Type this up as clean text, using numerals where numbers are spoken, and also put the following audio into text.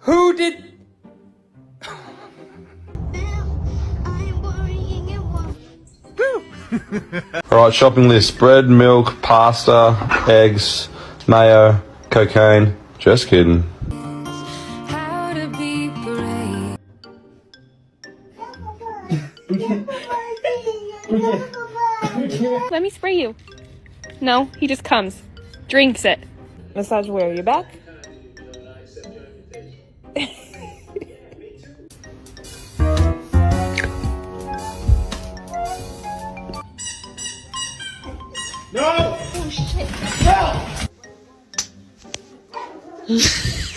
Who did? Alright, shopping list. Bread, milk, pasta, eggs, mayo, cocaine. Just kidding. How to be brave. Let me spray you. No, he just comes. Drinks it. Massage where? Your back? No! Oh shit! No!